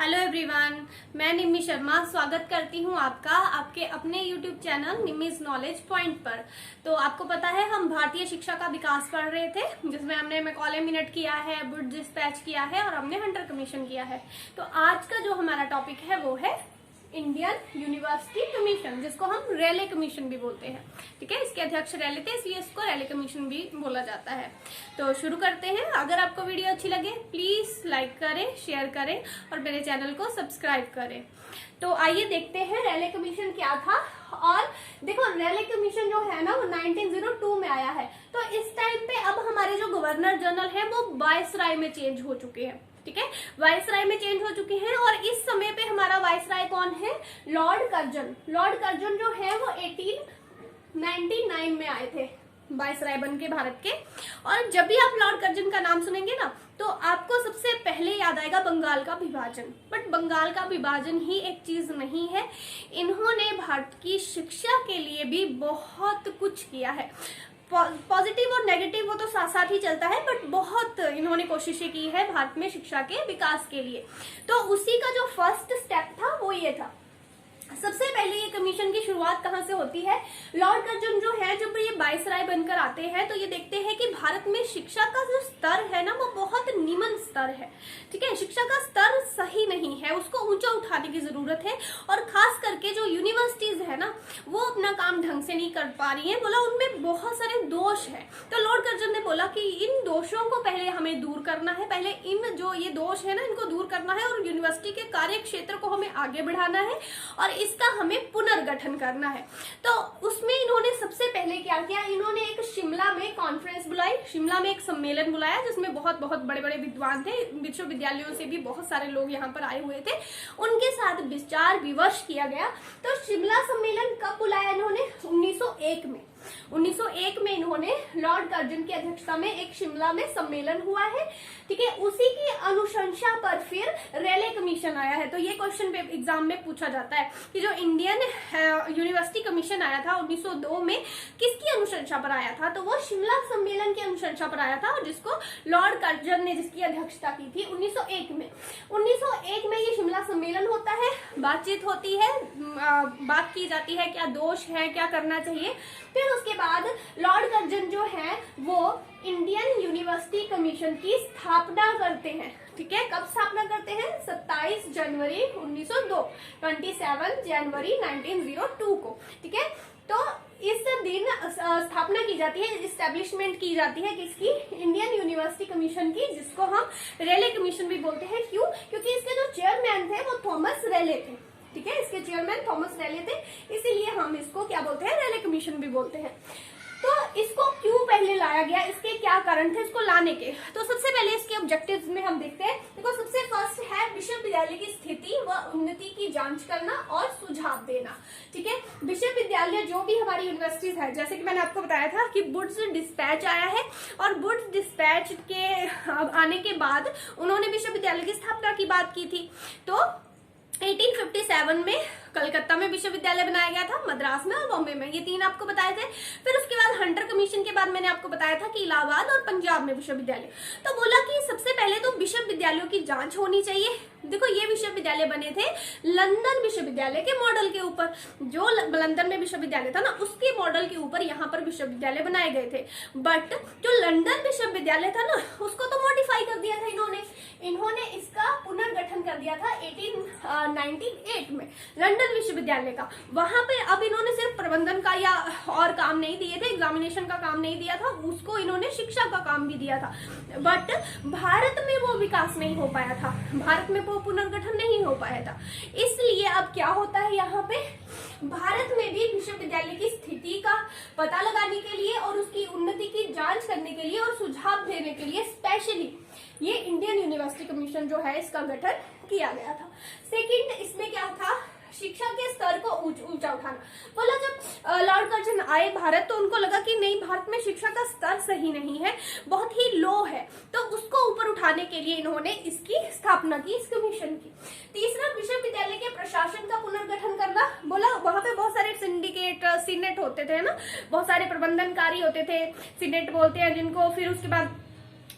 Hello everyone, मैं निम्मी शर्मा स्वागत करती हूं आपका आपके अपने यूट्यूब चैनल निम्मीज नॉलेज पॉइंट पर। तो आपको पता है हम भारतीय शिक्षा का विकास पढ़ रहे थे, जिसमें हमने मैकॉले मिनट किया है, वुड्स डिस्पैच किया है और हमने हंटर कमीशन किया है। तो आज का जो हमारा टॉपिक है वो है इंडियन यूनिवर्सिटी कमीशन, जिसको हम रेले कमीशन भी बोलते हैं। ठीक है, इसके अध्यक्ष रेले थे, इसलिए इसको रेले कमीशन भी बोला जाता है। तो शुरू करते हैं। अगर आपको वीडियो अच्छी लगे प्लीज लाइक करें, शेयर करें और मेरे चैनल को सब्सक्राइब करें। तो आइए देखते हैं रेले कमीशन क्या था। और देखो, रेले कमीशन जो है ना वो 1902 में आया है। तो इस टाइम पे अब हमारे जो गवर्नर जनरल है वो वायसराय में चेंज हो चुके हैं। ठीक है, वायसराय में चेंज हो चुके हैं और इस समय पे हमारा वायसराय कौन है? Lord Curzon. लॉर्ड कर्जन जो है वो 1899 में आए थे वायसराय बन के भारत के। और जब भी आप लॉर्ड कर्जन का नाम सुनेंगे ना तो आपको सबसे पहले याद आएगा बंगाल का विभाजन। बट बंगाल का विभाजन ही एक चीज नहीं है, इन्होंने भारत की शिक्षा के लिए भी बहुत कुछ किया है। पॉजिटिव और नेगेटिव वो तो साथ साथ ही चलता है, बट बहुत इन्होंने कोशिशें की है भारत में शिक्षा के विकास के लिए। तो उसी का जो फर्स्ट स्टेप था वो ये था। सबसे पहले ये कमीशन की शुरुआत कहाँ से होती है? लॉर्ड कर्जन जो है, जब ये वायसराय बनकर आते हैं तो ये देखते हैं कि भारत में शिक्षा का जो स्तर है ना वो बहुत निम्न स्तर है। ठीक है, शिक्षा का स्तर सही नहीं है, उसको ऊंचा उठाने की जरूरत है। और खास करके जो यूनिवर्सिटीज है ना वो अपना काम ढंग से नहीं कर पा रही है। बोला उनमें बहुत सारे दोष है। तो लॉर्ड कर्जन ने बोला कि इन दोषों को पहले हमें दूर करना है, पहले इन जो ये दोष है ना इनको दूर करना है और यूनिवर्सिटी के कार्य क्षेत्र को हमें आगे बढ़ाना है और इसका हमें पुनर्गठन करना है। तो उसमें इन्होंने सबसे पहले क्या किया? इन्होंने एक शिमला में कॉन्फ्रेंस बुलाई, शिमला में एक सम्मेलन बुलाया जिसमें बहुत बड़े बड़े विद्वान थे, विश्वविद्यालयों से भी बहुत सारे लोग यहाँ पर आए हुए थे, उनके साथ विचार विमर्श किया गया। तो शिमला सम्मेलन कब बुलाया इन्होंने? 1901 में। 1901 में इन्होंने लॉर्ड कर्जन की अध्यक्षता में एक शिमला में सम्मेलन हुआ है। ठीक है, उसी की अनुशंसा पर फिर रेले कमीशन आया है। तो ये क्वेश्चन एग्जाम में पूछा जाता है कि जो इंडियन यूनिवर्सिटी कमीशन आया था 1902 में किसकी अनुशंसा पर आया था? तो वो शिमला सम्मेलन की अनुशंसा पर आया था और जिसको लॉर्ड कर्जन ने जिसकी अध्यक्षता की थी 1901 में। 1901 में ये शिमला सम्मेलन होता है, बातचीत होती है, बात की जाती है क्या दोष है, क्या करना चाहिए। फिर उसके बाद लॉर्ड कर्जन जो है वो इंडियन यूनिवर्सिटी कमीशन की स्थापना करते हैं। ठीक है, कब स्थापना करते हैं? 27 जनवरी 1902, 27 जनवरी 1902 को। ठीक है, तो इस दिन स्थापना की जाती है, इस्टेब्लिशमेंट की जाती है किसकी? इंडियन यूनिवर्सिटी कमीशन की, जिसको हम रेले कमीशन भी बोलते हैं। क्यों? क्योंकि इसके जो चेयरमैन थे वो थॉमस रेले थे। ठीक है, इसके चेयरमैन थॉमस रेले थे, इसीलिए हम इसको क्या बोलते हैं? रेले कमीशन भी बोलते हैं। तो इसको क्यों पहले लाया गया, इसके क्या कारण थे इसको लाने के? तो सबसे पहले इसके ऑब्जेक्टिव्स में हम देखते हैं। देखो, सबसे फर्स्ट है विश्वविद्यालय की स्थिति व उन्नति की जांच करना और सुझाव देना। ठीक है, विश्वविद्यालय जो भी हमारी यूनिवर्सिटीज है, जैसे कि मैंने आपको बताया था कि वुड्स डिस्पैच आया है और वुड्स डिस्पैच के आने के बाद उन्होंने विश्वविद्यालय की स्थापना की बात की थी। तो 1857 में कलकत्ता में विश्वविद्यालय बनाया गया था, मद्रास में और बॉम्बे में, ये तीन आपको बताए थे। फिर उसके बाद हंटर कमीशन के बाद मैंने आपको बताया था कि इलाहाबाद और पंजाब में विश्वविद्यालय। तो बोला कि सबसे पहले तो विश्वविद्यालयों की जांच होनी चाहिए। देखो, ये विश्वविद्यालय बने थे लंदन विश्वविद्यालय के मॉडल के ऊपर। जो लंदन में विश्वविद्यालय था ना उसके मॉडल के ऊपर यहाँ पर विश्वविद्यालय बनाए गए थे। बट जो लंदन विश्वविद्यालय था ना उसको तो मॉडिफाई कर दिया था इन्होंने इसका पुनर्गठन कर दिया था 1898 में लंदन विश्वविद्यालय का। वहां पे अब इन्होंने सिर्फ प्रबंधन का या और काम नहीं दिए थे, एग्जामिनेशन का काम नहीं दिया था, उसको इन्होंने शिक्षा का काम भी दिया था। बट भारत में वो विकास नहीं हो पाया था, भारत में वो पुनर्गठन नहीं हो पाया था। इसलिए अब क्या होता है, यहाँ पे भारत में भी विश्वविद्यालय की स्थिति का पता लगाने के लिए और उसकी उन्नति की जांच करने के लिए और सुझाव देने के लिए स्पेशली ये इंडियन यूनिवर्सिटी कमीशन जो है इसका गठन किया गया था। सेकंड, इसमें क्या था? शिक्षा के स्तर को ऊंचा उठाना। बोला जब लॉर्ड कर्जन आए भारत तो उनको लगा कि नहीं, भारत में शिक्षा का स्तर सही नहीं है, बहुत ही लो है। तो उसको ऊपर उठाने के लिए इन्होंने इसकी स्थापना की, इस कमीशन की। तीसरा, विश्वविद्यालय के प्रशासन का पुनर्गठन करना। बोला वहां पे बहुत सारे सिंडिकेट, सीनेट होते थे ना, बहुत सारे प्रबंधनकारी होते थे, सीनेट बोलते हैं जिनको। फिर उसके बाद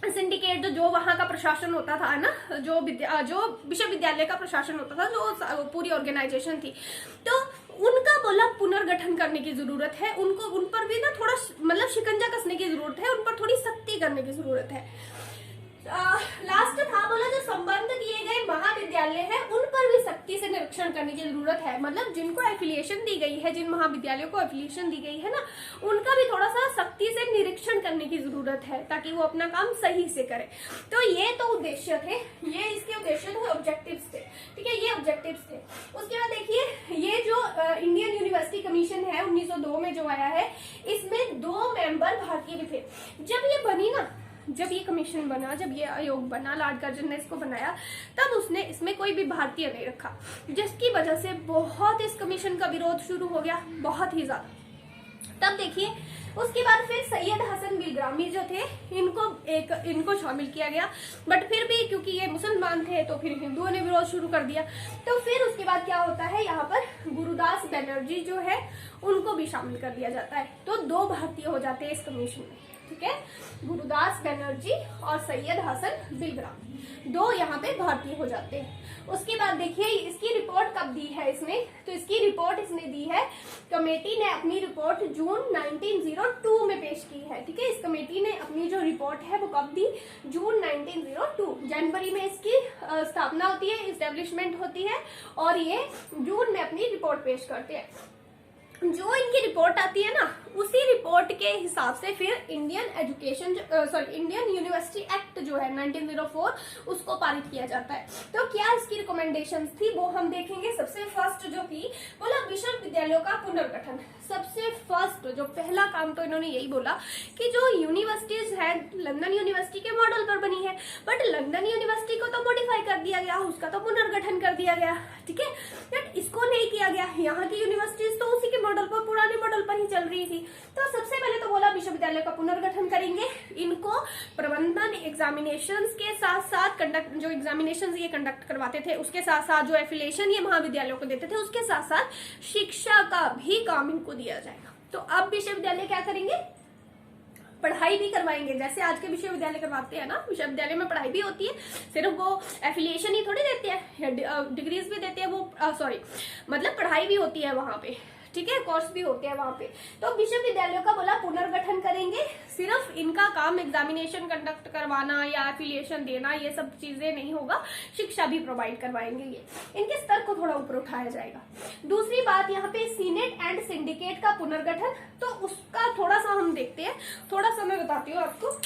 सिंडिकेट जो वहां का प्रशासन होता था ना, जो विश्वविद्यालय का प्रशासन होता था, जो पूरी ऑर्गेनाइजेशन थी, तो उनका बोला पुनर्गठन करने की जरूरत है। उन पर भी ना थोड़ा मतलब शिकंजा कसने की जरूरत है, उन पर थोड़ी सख्ती करने की जरूरत है। लास्ट था बोला जो संबंध दिए गए महाविद्यालय हैं उन पर भी सख्ती से निरीक्षण करने की जरूरत है। मतलब जिनको एफिलिएशन दी गई है, जिन महाविद्यालयों को एफिलिएशन दी गई है ना, उनका भी थोड़ा सा सख्ती से निरीक्षण करने की जरूरत है ताकि वो अपना काम सही से करे। तो ये तो उद्देश्य थे, ये इसके उद्देश्य थे, ऑब्जेक्टिव्स थे। ठीक है, ये ऑब्जेक्टिव्स थे। उसके बाद देखिए ये जो इंडियन यूनिवर्सिटी कमीशन है 1902 में जो आया है, इसमें 2 मेंबर भारतीय भी थे। जब ये बनी ना, जब ये कमीशन बना, जब ये आयोग बना, लॉर्ड कर्जन ने इसको बनाया, तब उसने इसमें कोई भी भारतीय नहीं रखा, जिसकी वजह से बहुत इस कमीशन का विरोध शुरू हो गया, बहुत ही ज्यादा। तब देखिए उसके बाद फिर सैयद हसन बिलग्रामी जो थे, इनको शामिल किया गया, बट फिर भी क्योंकि ये मुसलमान थे तो फिर हिंदुओं ने विरोध शुरू कर दिया। तो फिर उसके बाद क्या होता है, यहाँ पर गुरुदास बनर्जी जो है उनको भी शामिल कर दिया जाता है। तो 2 भारतीय हो जाते हैं इस कमीशन में। ठीक है, गुरुदास बनर्जी और सैयद हसन बिलग्रामी 2 यहाँ पे भारतीय हो जाते हैं। उसके बाद देखिए इसकी रिपोर्ट कब दी है इसने, तो इसकी रिपोर्ट इसने दी है, कमेटी ने अपनी रिपोर्ट जून 1902 में पेश की है। ठीक है, इस कमेटी ने अपनी जो रिपोर्ट है वो कब दी, जून 1902, जनवरी में इसकी स्थापना होती है, इस्टेब्लिशमेंट होती है, और ये जून में अपनी रिपोर्ट पेश करते हैं। जो इनकी रिपोर्ट आती है ना, उसी रिपोर्ट के हिसाब से फिर इंडियन यूनिवर्सिटी एक्ट जो है 1904 उसको पारित किया जाता है। तो क्या इसकी रिकमेंडेशंस थी वो हम देखेंगे। सबसे फर्स्ट जो थी बोला विश्वविद्यालयों का पुनर्गठन। सबसे फर्स्ट जो पहला काम तो इन्होंने यही बोला कि जो यूनिवर्सिटीज है लंदन यूनिवर्सिटी के मॉडल पर बनी है, बट लंदन यूनिवर्सिटी को तो मॉडिफाई कर दिया गया, उसका तो पुनर्गठन कर दिया गया। ठीक है, बट इसको नहीं किया गया। यहाँ की यूनिवर्सिटीज तो उसी के मॉडल पर, पुराने मॉडल पर ही चल रही थी। तो सबसे पहले तो बोला विश्वविद्यालय का पुनर्गठन करेंगे। इनको प्रबंधन एग्जामिनेशंस के साथ साथ जो एग्जामिनेशंस ये कंडक्ट करवाते थे उसके साथ साथ जो एफिलिएशन ये महाविद्यालयों को देते थे उसके साथ साथ शिक्षा का भी काम इनको दिया जाएगा। तो अब विश्वविद्यालय क्या करेंगे, पढ़ाई भी करवाएंगे, जैसे आज के विश्वविद्यालय करवाते हैं ना। विश्वविद्यालय में पढ़ाई भी होती है, सिर्फ वो एफिलिएशन ही थोड़ी देते हैं, डिग्रीज भी देते हैं वो, मतलब पढ़ाई भी होती है वहां पे। ठीक है, कोर्स भी होते हैं वहां पे। तो विश्वविद्यालयों का बोला पुनर्गठन करेंगे। सिर्फ इनका काम एग्जामिनेशन कंडक्ट करवाना या एफिलिएशन देना ये सब चीजें नहीं होगा, शिक्षा भी प्रोवाइड करवाएंगे। ये इनके स्तर को थोड़ा ऊपर उठाया जाएगा। दूसरी बात यहाँ पे सीनेट एंड सिंडिकेट का पुनर्गठन, तो उसका थोड़ा सा हम देखते हैं, थोड़ा सा मैं बताती हूँ आपको।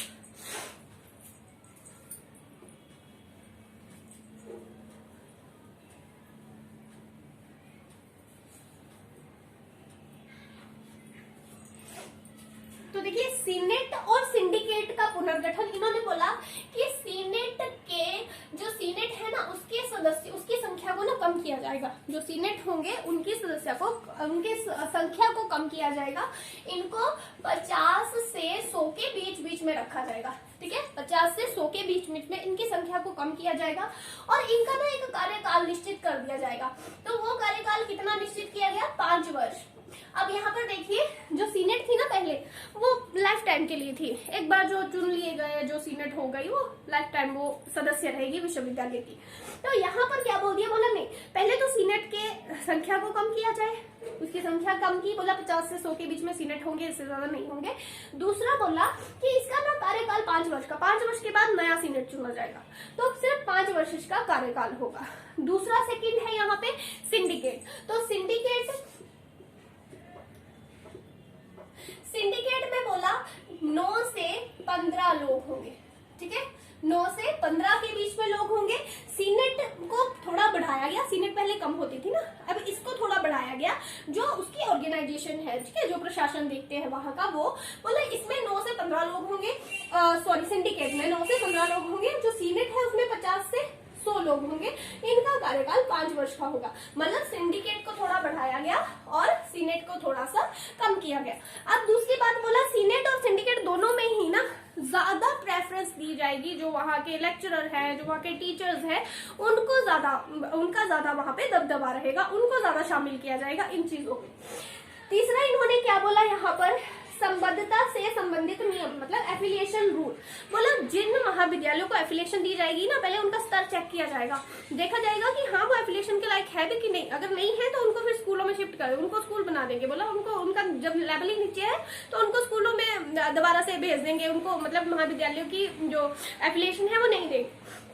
तो देखिए सीनेट और सिंडिकेट का पुनर्गठन, इन्होंने बोला कि सीनेट है ना उसकी संख्या को ना कम किया जाएगा। जो सीनेट होंगे उनकी संख्या को कम किया जाएगा। इनको 50 से 100 के बीच में रखा जाएगा। ठीक है, 50 से 100 के बीच में इनकी संख्या को कम किया जाएगा और इनका ना एक कार्यकाल निश्चित कर दिया जाएगा। तो वो कार्यकाल कितना निश्चित किया गया, 5 वर्ष। अब यहाँ पर देखिए जो सीनेट थी ना पहले, वो लाइफ टाइम के लिए थी। एक बार जो चुन लिए गए, जो सीनेट हो गई, वो लाइफ टाइम वो सदस्य रहेगी विश्वविद्यालय की। तो यहाँ पर क्या बोल दिया, बोला नहीं, पहले तो सीनेट के संख्या को कम किया जाए, उसकी संख्या कम की, बोला 50 से 100 के बीच में सीनेट होंगे, इससे ज्यादा नहीं होंगे। दूसरा बोला कि इसका ना कार्यकाल 5 वर्ष का, 5 वर्ष के बाद नया सीनेट चुना जाएगा, तो सिर्फ 5 वर्ष का कार्यकाल होगा। दूसरा सेकंड है यहाँ पे सिंडिकेट। तो सिंडिकेट में बोला 9 से 15 लोग होंगे। ठीक है, 9 से 15 के बीच में लोग होंगे। सीनेट को थोड़ा बढ़ाया गया, सीनेट पहले कम होती थी ना, अब इसको थोड़ा बढ़ाया गया। जो उसकी ऑर्गेनाइजेशन है, ठीक है, जो प्रशासन देखते हैं वहां का, वो बोले इसमें 9 से 15 लोग होंगे। सिंडिकेट में 9 से 15 लोग होंगे। जो सीनेट है उसमें 50 से 100 लोग होंगे। इनका कार्यकाल 5 वर्ष का होगा। मतलब सिंडिकेट को थोड़ा बढ़ाया गया और सीनेट को थोड़ा सा कम किया गया। अब दूसरी बात बोला, सीनेट और सिंडिकेट दोनों में ही ना ज्यादा प्रेफरेंस दी जाएगी। जो वहाँ के लेक्चरर हैं, जो वहाँ के टीचर्स हैं, उनका ज्यादा वहाँ पे दबदबा रहेगा, उनको ज्यादा शामिल किया जाएगा इन चीजों में। तीसरा इन्होंने क्या बोला यहाँ पर, संबद्धता से संबंधित नियम मतलब एफिलिएशन रूल। बोला जिन महाविद्यालयों को एफिलिएशन दी जाएगी ना, पहले उनका स्तर चेक किया जाएगा, देखा जाएगा कि हाँ वो एफिलिएशन के लायक है भी कि नहीं। अगर नहीं है तो उनको फिर स्कूलों में शिफ्ट कर, उनको स्कूल बना देंगे। बोला उनको उनका जब लेवल ही नीचे है तो उनको स्कूलों में दोबारा से भेज देंगे, उनको मतलब महाविद्यालयों की जो एफिलिएशन है वो नहीं देंगे।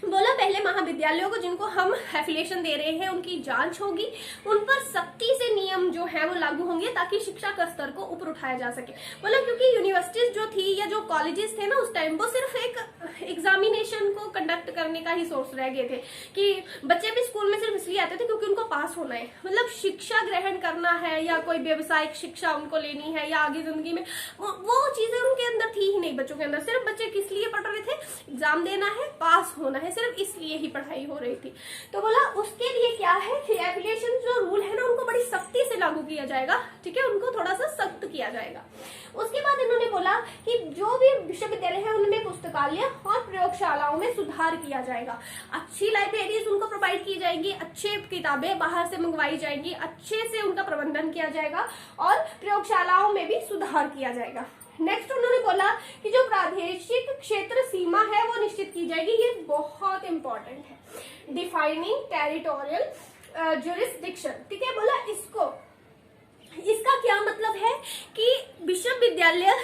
बोला पहले महाविद्यालयों को जिनको हम एफिलिएशन दे रहे हैं उनकी जांच होगी, उन पर सख्ती से नियम जो है वो लागू होंगे ताकि शिक्षा का स्तर को ऊपर उठाया जा सके। बोला क्योंकि यूनिवर्सिटीज जो थी या जो कॉलेजेस थे ना उस टाइम, वो सिर्फ एक एग्जामिनेशन को कंडक्ट करने का ही सोर्स रह गए थे कि बच्चे भी स्कूल में सिर्फ इसलिए आते थे क्योंकि उनको पास होना है, मतलब शिक्षा ग्रहण करना है या कोई व्यवसायिक शिक्षा उनको लेनी है या आगे जिंदगी में, वो चीजें उनके अंदर थी ही नहीं बच्चों के अंदर। सिर्फ बच्चे किस लिए पढ़ रहे थे, एग्जाम देना है, पास होना है, सिर्फ इसलिए ही पढ़ाई हो रही थी। तो बोला उसके लिए क्या है कि एफिलिएशन जो रूल है ना उनको बड़ी सख्ती से लागू किया जाएगा, ठीक है, उनको थोड़ा सा सख्त किया जाएगा। उसके बाद इन्होंने बोला कि जो भी विश्वविद्यालय है उनमें पुस्तकालय और प्रयोगशालाओं में सुधार किया जाएगा, अच्छी लाइब्रेरीज उनको प्रोवाइड की जाएगी, अच्छे किताबें बाहर से मंगवाई जाएंगी, अच्छे से उनका प्रबंधन किया जाएगा और प्रयोगशालाओं में भी सुधार किया जाएगा। नेक्स्ट उन्होंने बोला कि जो प्रादेशिक क्षेत्र सीमा है वो निश्चित की जाएगी, ये बहुत इंपॉर्टेंट है, डिफाइनिंग टेरिटोरियल जुरिस्डिक्शन, ठीक है। बोला इसका क्या मतलब है कि विश्वविद्यालय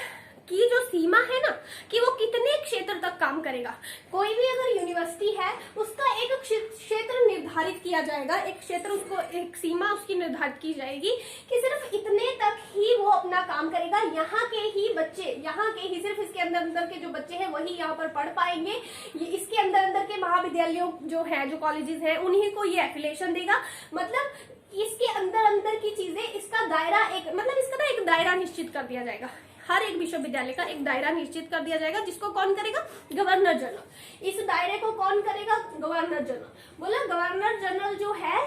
की जो सीमा है ना कि वो कितने क्षेत्र तक काम करेगा। कोई भी अगर यूनिवर्सिटी है उसका एक क्षेत्र निर्धारित किया जाएगा, एक क्षेत्र उसको एक सीमा उसकी निर्धारित की जाएगी कि सिर्फ इतने तक ही वो अपना काम करेगा, यहाँ के ही बच्चे, यहाँ के ही सिर्फ इसके अंदर के जो बच्चे हैं वही यहाँ पर पढ़ पाएंगे, ये इसके अंदर के महाविद्यालयों जो है जो कॉलेजेस हैं उन्हीं को ये एफिलिएशन देगा। मतलब इसके अंदर की चीजें, इसका दायरा एक मतलब इसका ना एक दायरा निश्चित कर दिया जाएगा, हर एक विश्वविद्यालय का एक दायरा निश्चित कर दिया जाएगा जिसको कौन करेगा, गवर्नर जनरल। इस दायरे को कौन करेगा, गवर्नर जनरल। बोला गवर्नर जनरल जो है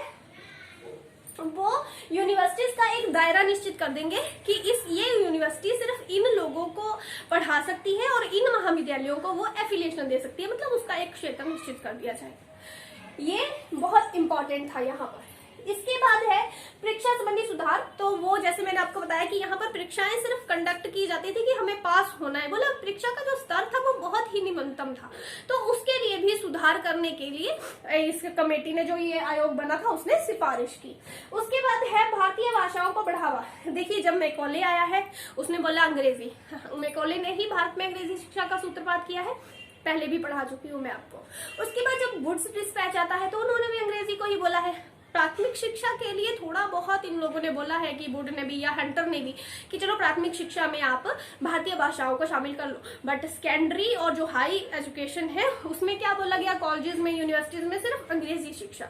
वो यूनिवर्सिटीज का एक दायरा निश्चित कर देंगे कि ये यूनिवर्सिटी सिर्फ इन लोगों को पढ़ा सकती है और इन महाविद्यालयों को वो एफिलिएशन दे सकती है, मतलब उसका एक क्षेत्र निश्चित कर दिया जाएगा। ये बहुत इंपॉर्टेंट था यहाँ पर। इसके बाद है परीक्षा संबंधी सुधार। तो वो जैसे मैंने आपको बताया कि यहाँ पर परीक्षाएं सिर्फ कंडक्ट की जाती थी कि हमें पास होना है। बोला परीक्षा का जो स्तर था वो बहुत ही निम्नतम था, तो उसके लिए भी सुधार करने के लिए इस कमेटी ने जो ये आयोग बना था उसने सिफारिश की। उसके बाद है भारतीय भाषाओं को बढ़ावा। देखिए जब मैकॉले आया है उसने बोला अंग्रेजी, मैकॉले ने ही भारत में अंग्रेजी शिक्षा का सूत्रपात किया है, पहले भी पढ़ा चुकी हूँ मैं आपको। उसके बाद जब वुड्स डिस्पैच आता है तो उन्होंने भी अंग्रेजी को ही बोला है। प्राथमिक शिक्षा के लिए थोड़ा बहुत इन लोगों ने बोला है कि वुड ने भी या हंटर ने भी कि चलो प्राथमिक शिक्षा में आप भारतीय भाषाओं को शामिल कर लो, बट सेकेंडरी और जो हाई एजुकेशन है उसमें क्या बोला गया, कॉलेजेस में यूनिवर्सिटीज में सिर्फ अंग्रेजी शिक्षा,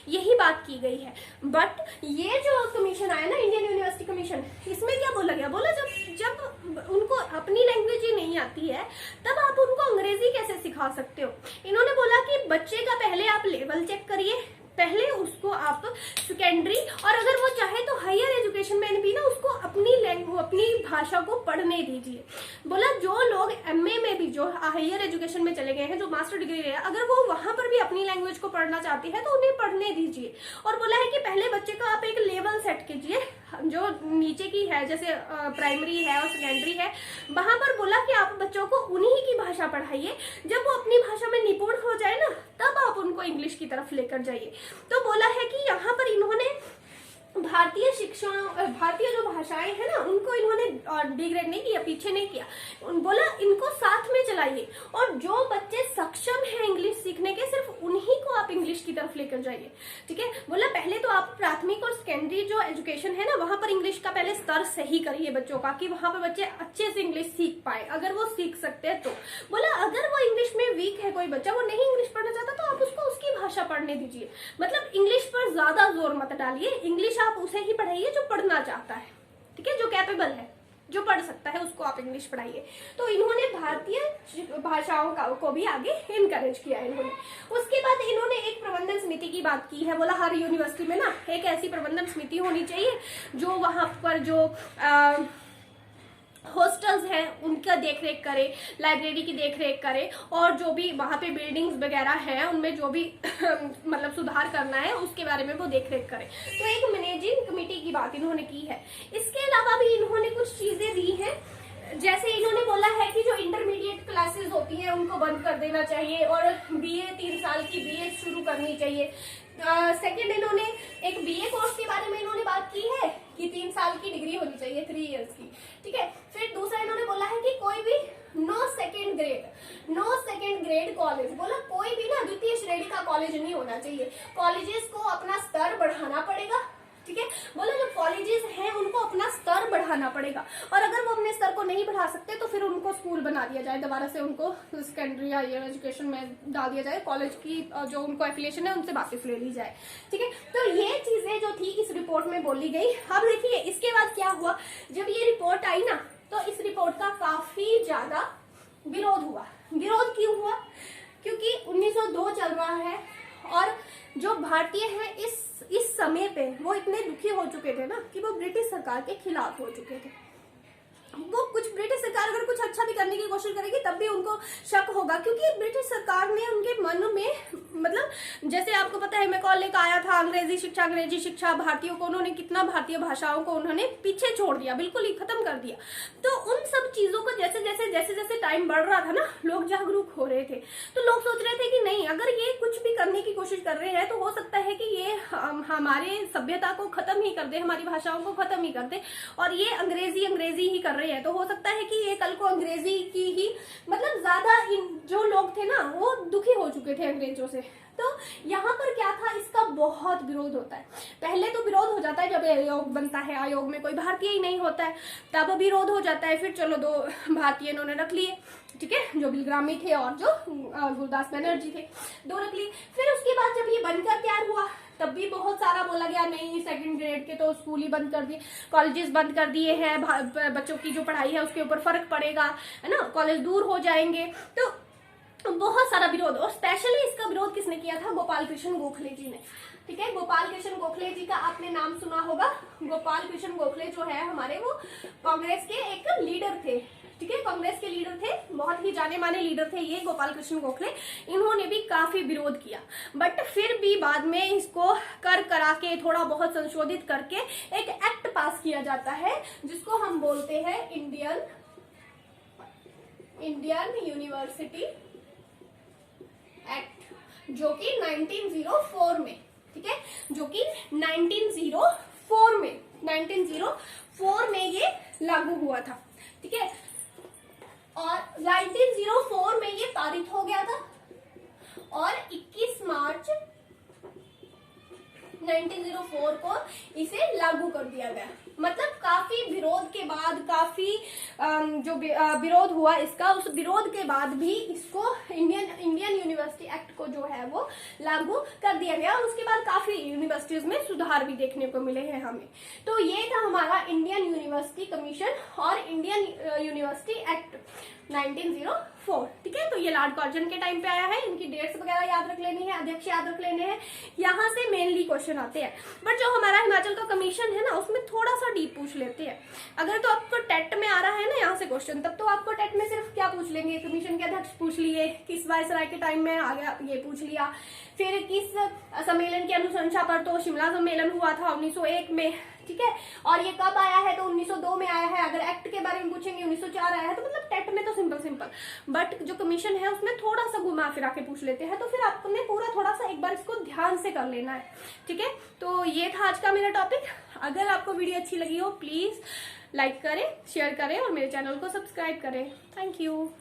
यही बात की गई है। बट ये जो कमीशन आया ना, इंडियन यूनिवर्सिटी कमीशन, इसमें क्या बोला गया, बोला जब उनको अपनी लैंग्वेज ही नहीं आती है तब आप उनको अंग्रेजी कैसे सिखा सकते हो। इन्होंने बोला कि बच्चे का पहले आप लेवल चेक करिए, पहले उसको आप सेकेंडरी और अगर वो चाहे तो हायर एजुकेशन में भी ना उसको अपनी अपनी भाषा को पढ़ने दीजिए। बोला जो लोग एमए में भी जो हायर एजुकेशन में चले गए हैं, जो मास्टर डिग्री है, अगर वो वहां पर भी अपनी लैंग्वेज को पढ़ना चाहते हैं तो उन्हें पढ़ने दीजिए। और बोला है कि पहले बच्चे का आप एक लेवल सेट कीजिए, जो नीचे की है जैसे प्राइमरी है और सेकेंडरी है, वहां पर बोला कि आप बच्चों को उन्हीं की भाषा पढ़ाइए, जब वो अपनी भाषा में निपुण हो जाए ना तब आप उनको इंग्लिश की तरफ लेकर जाइए। तो बोला है कि यहाँ पर इन्होंने भारतीय जो भाषाएं हैं ना उनको इन्होंने डिग्रेड नहीं किया, पीछे नहीं किया, बोला इनको साथ में चलाइए और जो बच्चे सक्षम हैं इंग्लिश सीखने के सिर्फ उन्हीं को आप इंग्लिश की तरफ लेकर जाइए, ठीक है। बोला पहले तो आप प्राथमिक और सेकेंडरी जो एजुकेशन है ना वहां पर इंग्लिश का पहले स्तर सही करिए बच्चों का, कि वहां पर बच्चे अच्छे से इंग्लिश सीख पाए, अगर वो सीख सकते हैं तो। बोला अगर वो इंग्लिश में वीक है, कोई बच्चा वो नहीं इंग्लिश पढ़ना चाहता तो आप उसको उसकी भाषा पढ़ने दीजिए, मतलब इंग्लिश पर ज्यादा जोर मत डालिए, इंग्लिश आप उसे ही पढ़ाइए जो पढ़ना चाहता है, ठीक है, जो कैपेबल है, जो पढ़ सकता है उसको आप इंग्लिश पढ़ाइए। तो इन्होंने भारतीय भाषाओं को भी आगे इनकरेज किया इन्होंने। उसके बाद इन्होंने एक प्रबंधन समिति की बात की है। बोला हर यूनिवर्सिटी में ना एक ऐसी प्रबंधन समिति होनी चाहिए जो वहां पर जो हॉस्टल्स हैं उनका देख रेख करे, लाइब्रेरी की देख रेख करे, और जो भी वहां पे बिल्डिंग्स वगैरह हैं उनमें जो भी मतलब सुधार करना है उसके बारे में वो देख रेख करे। तो एक मैनेजिंग कमेटी की बात इन्होंने की है। इसके अलावा भी इन्होंने कुछ चीजें दी हैं, जैसे इन्होंने बोला है कि जो इंटरमीडिएट क्लासेस होती हैं उनको बंद कर देना चाहिए और बीए 3 साल की बीए शुरू करनी चाहिए। सेकंड, इन्होंने एक बीए कोर्स के बारे में इन्होंने बात की है कि 3 साल की डिग्री होनी चाहिए, 3 इयर्स की, ठीक है। फिर दूसरा इन्होंने बोला है कि कोई भी नो सेकेंड ग्रेड कॉलेज, बोला कोई भी ना द्वितीय श्रेणी का कॉलेज नहीं होना चाहिए। कॉलेजेस को अपना स्तर बढ़ाना पड़ेगा, ठीक है। बोला जो कॉलेजेस हैं उनको अपना स्तर बढ़ाना पड़ेगा, और अगर वो अपने स्तर को नहीं बढ़ा सकते तो फिर उनको स्कूल बना दिया जाए, दोबारा से उनको सेकेंडरी या हायर एजुकेशन में डाल दिया जाए, कॉलेज की जो उनको एफिलिएशन है उनसे वापस ले ली जाए, ठीक है। तो ये चीजें जो थी इस रिपोर्ट में बोली गई। अब देखिए इसके बाद क्या हुआ, जब ये रिपोर्ट आई ना तो इस रिपोर्ट का काफी ज्यादा विरोध हुआ। विरोध क्यों हुआ? क्योंकि 1902 चल रहा है और जो भारतीय हैं इस समय पे वो इतने दुखी हो चुके थे ना कि वो ब्रिटिश सरकार के खिलाफ हो चुके थे। वो कुछ ब्रिटिश सरकार अगर कुछ अच्छा भी करने की कोशिश करेगी तब भी उनको शक होगा, क्योंकि ब्रिटिश सरकार ने उनके मन में, मतलब जैसे आपको पता है मैकॉले लेकर आया था अंग्रेजी शिक्षा, भारतीयों को उन्होंने कितना भारतीय भाषाओं को उन्होंने पीछे छोड़ दिया, बिल्कुल ही खत्म कर दिया। तो उन सब चीजों को जैसे जैसे टाइम बढ़ रहा था ना, लोग जागरूक हो रहे थे, तो लोग सोच रहे थे कि नहीं, अगर ये कुछ भी करने की कोशिश कर रहे हैं तो हो सकता है कि ये हमारे सभ्यता को खत्म ही कर दे, हमारी भाषाओं को खत्म ही कर दे, और ये अंग्रेजी ही कर रहे हैं। तो हो सकता है कि ये कल को अंग्रेजी की ही, मतलब ज्यादा जो लोग थे ना वो दुखी हो चुके थे अंग्रेजों से। तो यहाँ पर क्या था, इसका बहुत विरोध होता है। पहले तो विरोध हो जाता है जब आयोग बनता है, आयोग में कोई भारतीय ही नहीं होता है, तब विरोध हो जाता है। फिर चलो 2 भारतीय इन्होंने रख लिए, ठीक है, जो बिलग्रामी थे और जो गुरदास बनर्जी थे, 2 रख लिए। फिर उसके बाद जब ये बनकर तैयार हुआ तब भी बहुत सारा बोला गया, नहीं सेकंड ग्रेड के तो स्कूल ही बंद कर दिए, कॉलेजेस बंद कर दिए हैं, बच्चों की जो पढ़ाई है उसके ऊपर फर्क पड़ेगा, है ना, कॉलेज दूर हो जाएंगे। तो बहुत सारा विरोध, और स्पेशली इसका विरोध किसने किया था? गोपाल कृष्ण गोखले जी ने, ठीक है। गोपाल कृष्ण गोखले जी का आपने नाम सुना होगा। गोपाल कृष्ण गोखले जो है हमारे, वो कांग्रेस के एक लीडर थे, ठीक है, कांग्रेस के लीडर थे, बहुत ही जाने माने लीडर थे ये गोपाल कृष्ण गोखले। इन्होंने भी काफी विरोध किया, बट फिर भी बाद में इसको करा के थोड़ा बहुत संशोधित करके एक एक्ट पास किया जाता है जिसको हम बोलते हैं इंडियन यूनिवर्सिटी एक्ट, जो कि 1904 में, ठीक है, जो कि 1904 में ये लागू हुआ था, ठीक है। और 1904 में ये पारित हो गया था और 21 मार्च 1904 को इसे लागू कर दिया गया। मतलब काफी विरोध के बाद, काफी जो विरोध हुआ इसका, उस विरोध के बाद भी इसको इंडियन यूनिवर्सिटी एक्ट को जो है वो लागू कर दिया गया, और उसके बाद काफी यूनिवर्सिटीज में सुधार भी देखने को मिले हैं हमें। तो ये था हमारा इंडियन यूनिवर्सिटी कमीशन और इंडियन यूनिवर्सिटी एक्ट 1904, ठीक है। तो ये लॉर्ड कर्जन के टाइम पे आया है, इनकी डेट्स वगैरह याद रख लेनी है, अध्यक्ष याद रख लेने हैं, यहाँ से मेनली क्वेश्चन आते हैं। बट जो हमारा हिमाचल का कमीशन है ना, उसमें थोड़ा सा डीप पूछ लेते हैं। अगर तो आपको टेट में आ रहा है ना यहाँ से क्वेश्चन, तब तो आपको टेट में सिर्फ क्या पूछ लेंगे, कमीशन के अध्यक्ष पूछ लिए, किस वायसराय के टाइम में आ गया ये पूछ लिया, फिर किस सम्मेलन की अनुशंसा पर, तो शिमला सम्मेलन हुआ था 1901 में, ठीक है, और ये कब आया है तो 1902 में आया है। अगर एक्ट के बारे में पूछेंगे 1904 आया है, तो मतलब टेट में तो सिंपल, बट जो कमीशन है उसमें थोड़ा सा घुमा फिरा के पूछ लेते हैं, तो फिर आपने पूरा थोड़ा सा एक बार इसको ध्यान से कर लेना है, ठीक है। तो ये था आज का मेरा टॉपिक। अगर आपको वीडियो अच्छी लगी हो प्लीज लाइक करें, शेयर करें और मेरे चैनल को सब्सक्राइब करें। Thank you.